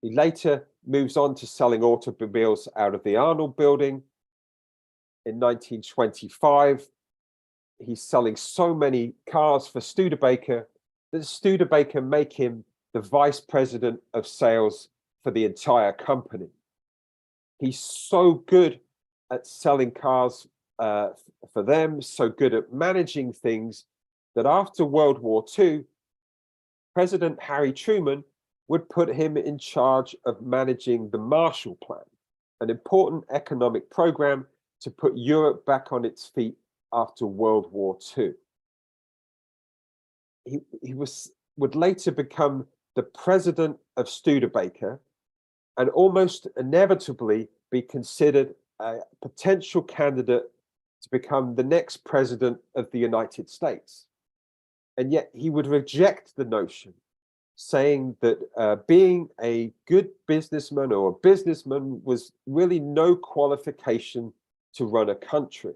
He later moves on to selling automobiles out of the Arnold building. In 1925, he's selling so many cars for Studebaker that Studebaker make him the vice president of sales for the entire company. He's so good at selling cars for them, so good at managing things, that after World War II, President Harry Truman would put him in charge of managing the Marshall Plan, an important economic program to put Europe back on its feet after World War II. He would later become the president of Studebaker and almost inevitably be considered a potential candidate to become the next president of the United States. And yet he would reject the notion, saying that being a good businessman or a businessman was really no qualification to run a country.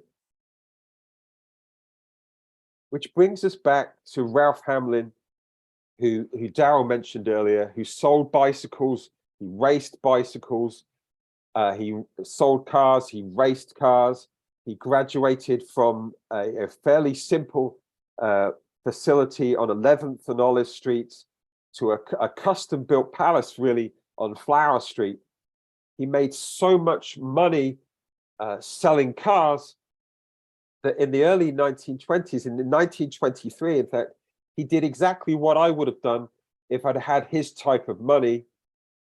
Which brings us back to Ralph Hamlin, who Darryl mentioned earlier, who sold bicycles, he raced bicycles, he sold cars, he raced cars. He graduated from a fairly simple facility on 11th and Olive Streets to a custom-built palace, really, on Flower Street. He made so much money selling cars that in the early 1920s, in 1923, in fact, he did exactly what I would have done if I'd had his type of money.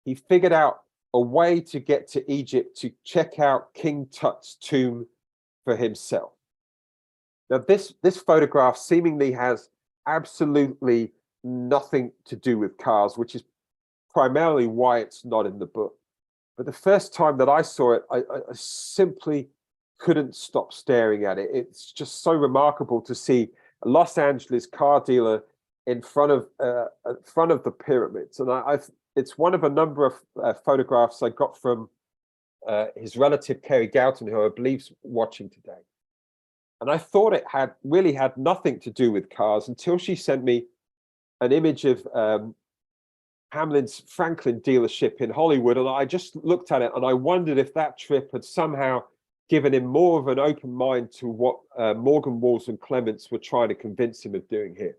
He figured out a way to get to Egypt to check out King Tut's tomb for himself. Now, this photograph seemingly has absolutely nothing to do with cars, which is primarily why it's not in the book. But the first time that I saw it, I simply couldn't stop staring at it. It's just so remarkable to see a Los Angeles car dealer in front of the pyramids. And it's one of a number of photographs I got from his relative Kerry Goughton, who I believe is watching today. And I thought it really had nothing to do with cars until she sent me an image of Hamlin's Franklin dealership in Hollywood. And I just looked at it and I wondered if that trip had somehow given him more of an open mind to what Morgan Walls and Clements were trying to convince him of doing here.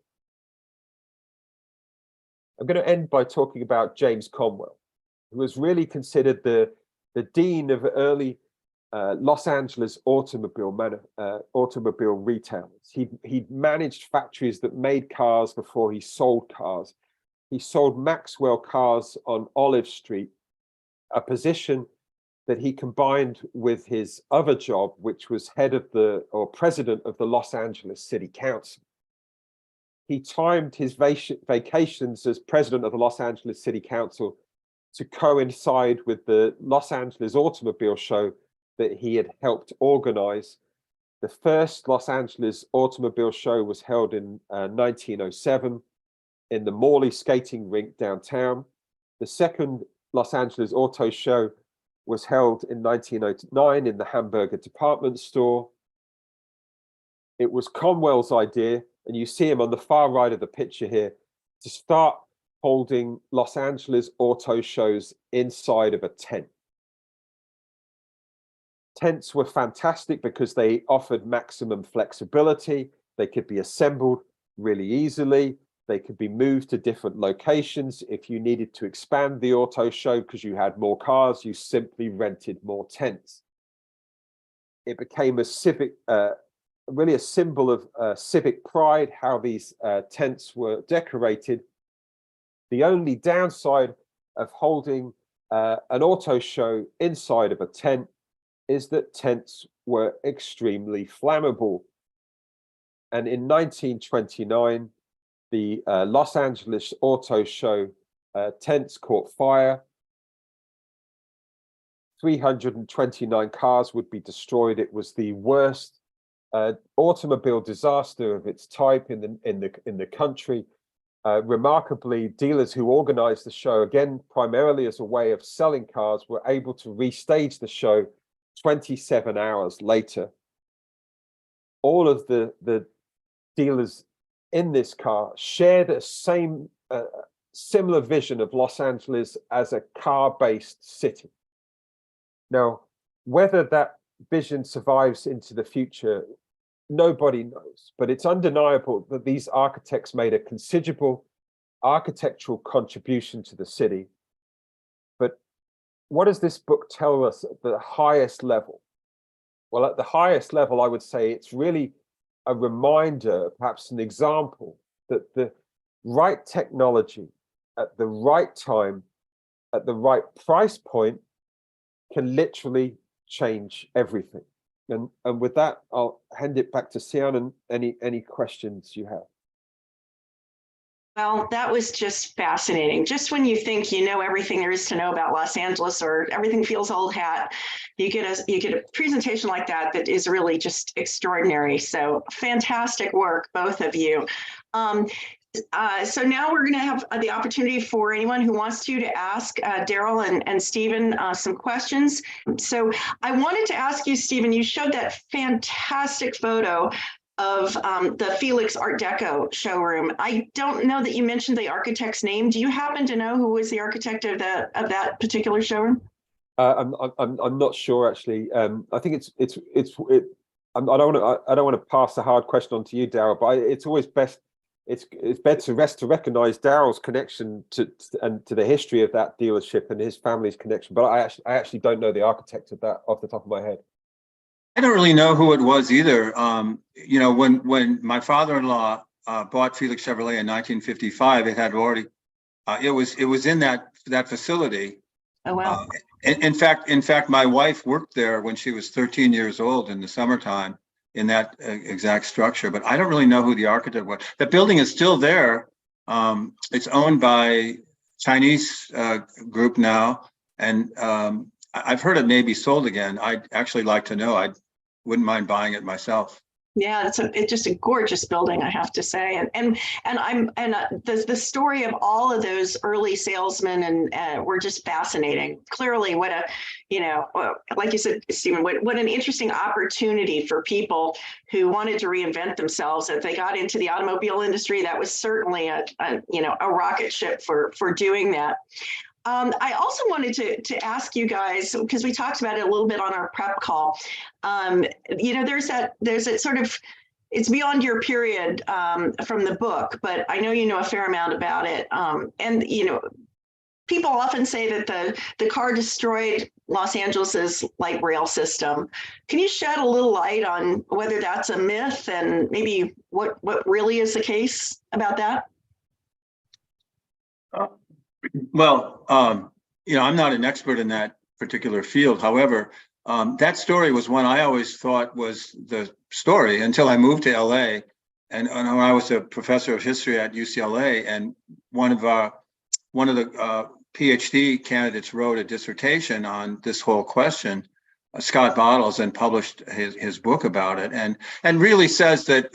I'm going to end by talking about James Conwell, who was really considered the dean of early Los Angeles automobile retailers. He'd managed factories that made cars before he sold cars. He sold Maxwell cars on Olive Street, a position that he combined with his other job, which was president of the Los Angeles City Council. He timed his vacations as president of the Los Angeles City Council to coincide with the Los Angeles Automobile Show that he had helped organize. The first Los Angeles Automobile Show was held in 1907 in the Morley skating rink downtown. The second Los Angeles Auto Show was held in 1909 in the Hamburger department store. It was Conwell's idea, and you see him on the far right of the picture here, to start holding Los Angeles auto shows inside of a tent. Tents were fantastic because they offered maximum flexibility. They could be assembled really easily. They could be moved to different locations. If you needed to expand the auto show because you had more cars, you simply rented more tents. It became a civic, really a symbol of civic pride, how these tents were decorated. The only downside of holding an auto show inside of a tent is that tents were extremely flammable. And in 1929, the Los Angeles Auto Show tents caught fire. 329 cars would be destroyed. It was the worst automobile disaster of its type in the country. Remarkably, dealers who organized the show, again primarily as a way of selling cars, were able to restage the show 27 hours later. All of the dealers in this car shared a similar vision of Los Angeles as a car-based city. Now, whether that vision survives into the future, nobody knows, but it's undeniable that these architects made a considerable architectural contribution to the city. But what does this book tell us at the highest level? Well, at the highest level, I would say it's really a reminder, perhaps an example, that the right technology at the right time, at the right price point, can literally change everything. And with that, I'll hand it back to Sian and any questions you have. Well, that was just fascinating. Just when you think you know everything there is to know about Los Angeles, or everything feels old hat, you get a presentation like that that is really just extraordinary. So fantastic work, both of you. So now we're going to have the opportunity for anyone who wants to ask Darryl and Stephen some questions. So I wanted to ask you, Stephen, you showed that fantastic photo of the Felix Art Deco showroom. I don't know that you mentioned the architect's name. Do you happen to know who was the architect of that particular showroom? I'm not sure actually. I think I don't want to pass a hard question on to you, Darryl, but it's always best. It's better to recognize Darryl's connection to the history of that dealership and his family's connection. But I actually don't know the architect of that off the top of my head. I don't really know who it was either. You know, when my father-in-law bought Felix Chevrolet in 1955, it had already it was in that facility. Oh wow! In fact, my wife worked there when she was 13 years old in the summertime in that exact structure. But I don't really know who the architect was. The building is still there. It's owned by Chinese group now, and I've heard it may be sold again. I'd actually like to know. I wouldn't mind buying it myself. Yeah, it's just a gorgeous building, I have to say, and the story of all of those early salesmen were just fascinating. Clearly, what a, you know, like you said, Stephen, what an interesting opportunity for people who wanted to reinvent themselves. If they got into the automobile industry, that was certainly a rocket ship for doing that. I also wanted to ask you guys, because we talked about it a little bit on our prep call. There's that sort of, it's beyond your period from the book, but I know you know a fair amount about it. And people often say that the car destroyed Los Angeles's light rail system. Can you shed a little light on whether that's a myth and maybe what really is the case about that? Well, I'm not an expert in that particular field. However, that story was one I always thought was the story until I moved to LA. And I was a professor of history at UCLA, and one of the PhD candidates wrote a dissertation on this whole question, Scott Bottles, and published his book about it, and really says that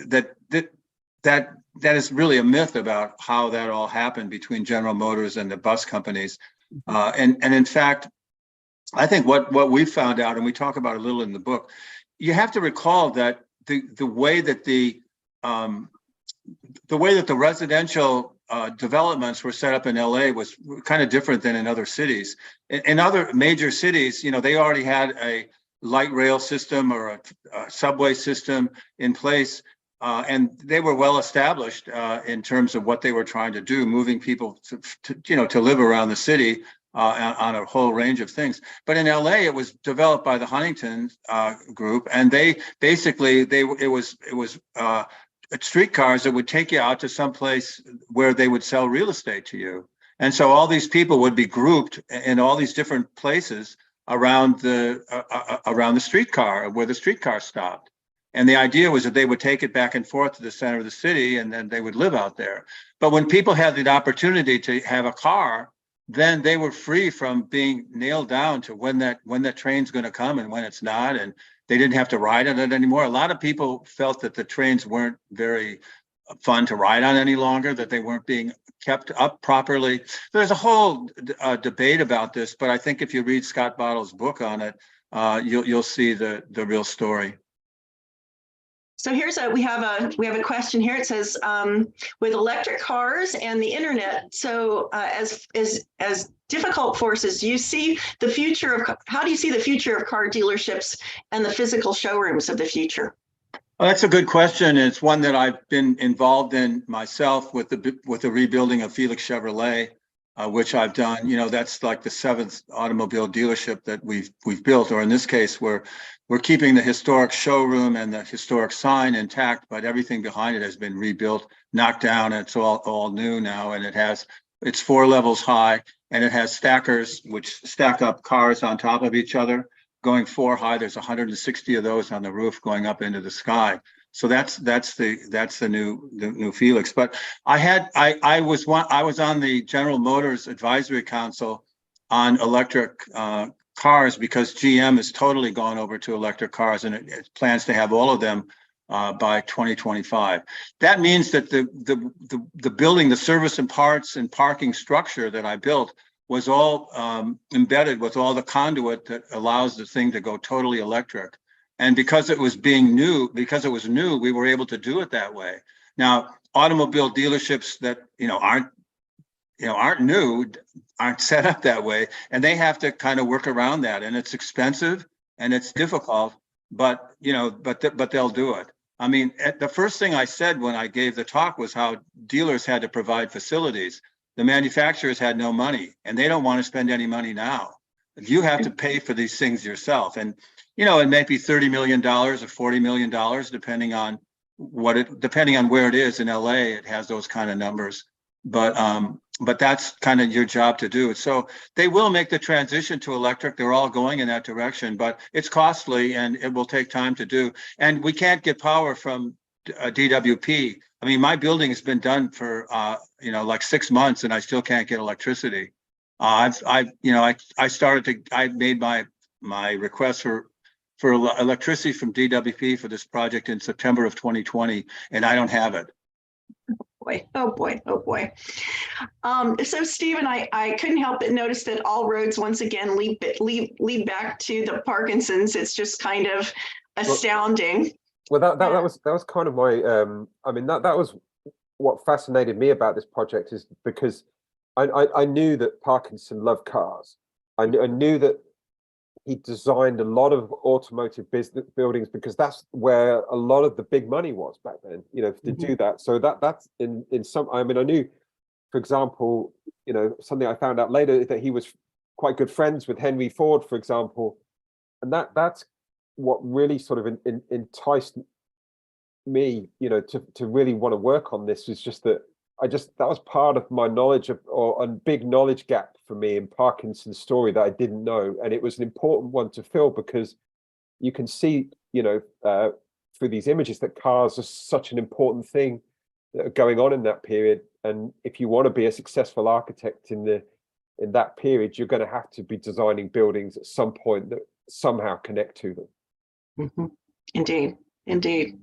is really a myth about how that all happened between General Motors and the bus companies. And in fact, I think what we found out, and we talk about it a little in the book, you have to recall that the way that the residential developments were set up in LA was kind of different than in other cities. In other major cities, they already had a light rail system or a subway system in place. And they were well established in terms of what they were trying to do, moving people to live around the city on a whole range of things. But in LA, it was developed by the Huntington group, and it was streetcars that would take you out to some place where they would sell real estate to you. And so all these people would be grouped in all these different places around the streetcar, where the streetcar stopped. And the idea was that they would take it back and forth to the center of the city, and then they would live out there. But when people had the opportunity to have a car, then they were free from being nailed down to when that train's going to come and when it's not, and they didn't have to ride on it anymore. A lot of people felt that the trains weren't very fun to ride on any longer, that they weren't being kept up properly. There's a whole debate about this, but I think if you read Scott Bottle's book on it, you'll see the real story. So we have a question here. It says, with electric cars and the internet, so as difficult forces, do you see the future of, how do you see the future of car dealerships and the physical showrooms of the future? Well, that's a good question. It's one that I've been involved in myself with the rebuilding of Felix Chevrolet, which I've done. That's like the 7th automobile dealership that we've built, or in this case, we're keeping the historic showroom and the historic sign intact, but everything behind it has been rebuilt, knocked down, and it's all new now. And it's 4 levels high, and it has stackers which stack up cars on top of each other, going 4 high. There's 160 of those on the roof going up into the sky. So that's the new Felix. But I was on the General Motors Advisory Council on electric cars, because GM has totally gone over to electric cars, and it plans to have all of them by 2025. That means that the building, the service and parts and parking structure that I built was all embedded with all the conduit that allows the thing to go totally electric. And because it was new, we were able to do it that way. Now, automobile dealerships that aren't new, aren't set up that way, and they have to kind of work around that. And it's expensive and it's difficult, but they'll do it. I mean, the first thing I said when I gave the talk was how dealers had to provide facilities. The manufacturers had no money, and they don't want to spend any money now. You have to pay for these things yourself. And it may be $30 million or $40 million, depending on where it is. In LA, it has those kind of numbers. But that's kind of your job to do. So they will make the transition to electric. They're all going in that direction, but it's costly and it will take time to do. And we can't get power from DWP. I mean, my building has been done for like 6 months, and I still can't get electricity. I made my request for electricity from DWP for this project in September of 2020, and I don't have it. Oh boy. So Stephen, I couldn't help but notice that all roads once again lead back to the Parkinsons. It's just kind of astounding. Well, that was kind of my I mean, that was what fascinated me about this project, is because I knew that Parkinson loved cars. I knew that he designed a lot of automotive business buildings because that's where a lot of the big money was back then, you know, to do that. So that's in some, I mean, I knew, for example, you know, something I found out later that he was quite good friends with Henry Ford, for example. And that's what really sort of enticed me, you know, to really want to work on this, was just that that was part of my knowledge of, or a big knowledge gap for me in Parkinson's story that I didn't know. And it was an important one to fill because you can see, you know, through these images that cars are such an important thing that are going on in that period. And if you want to be a successful architect in that period, you're going to have to be designing buildings at some point that somehow connect to them. Indeed, indeed.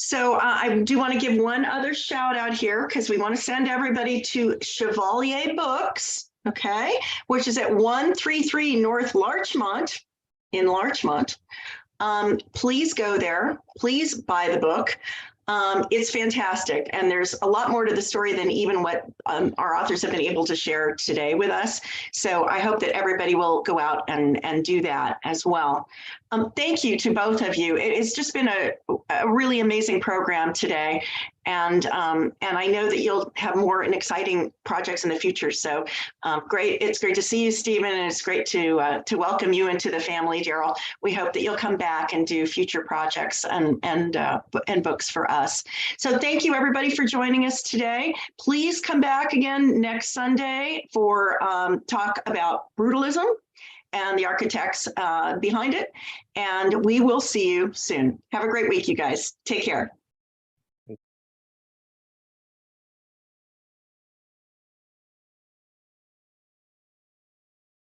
So I do want to give one other shout out here because we want to send everybody to Chevalier Books, okay, which is at 133 North Larchmont in Larchmont. Please go there. Please buy the book. It's fantastic. And there's a lot more to the story than even what our authors have been able to share today with us. So I hope that everybody will go out and do that as well. Thank you to both of you. It's just been a really amazing program today. And I know that you'll have more and exciting projects in the future. So great. It's great to see you, Stephen, and it's great to welcome you into the family, Darryl. We hope that you'll come back and do future projects and books for us. So thank you, everybody, for joining us today. Please come back again next Sunday for talk about brutalism and the architects behind it. And we will see you soon. Have a great week, you guys. Take care.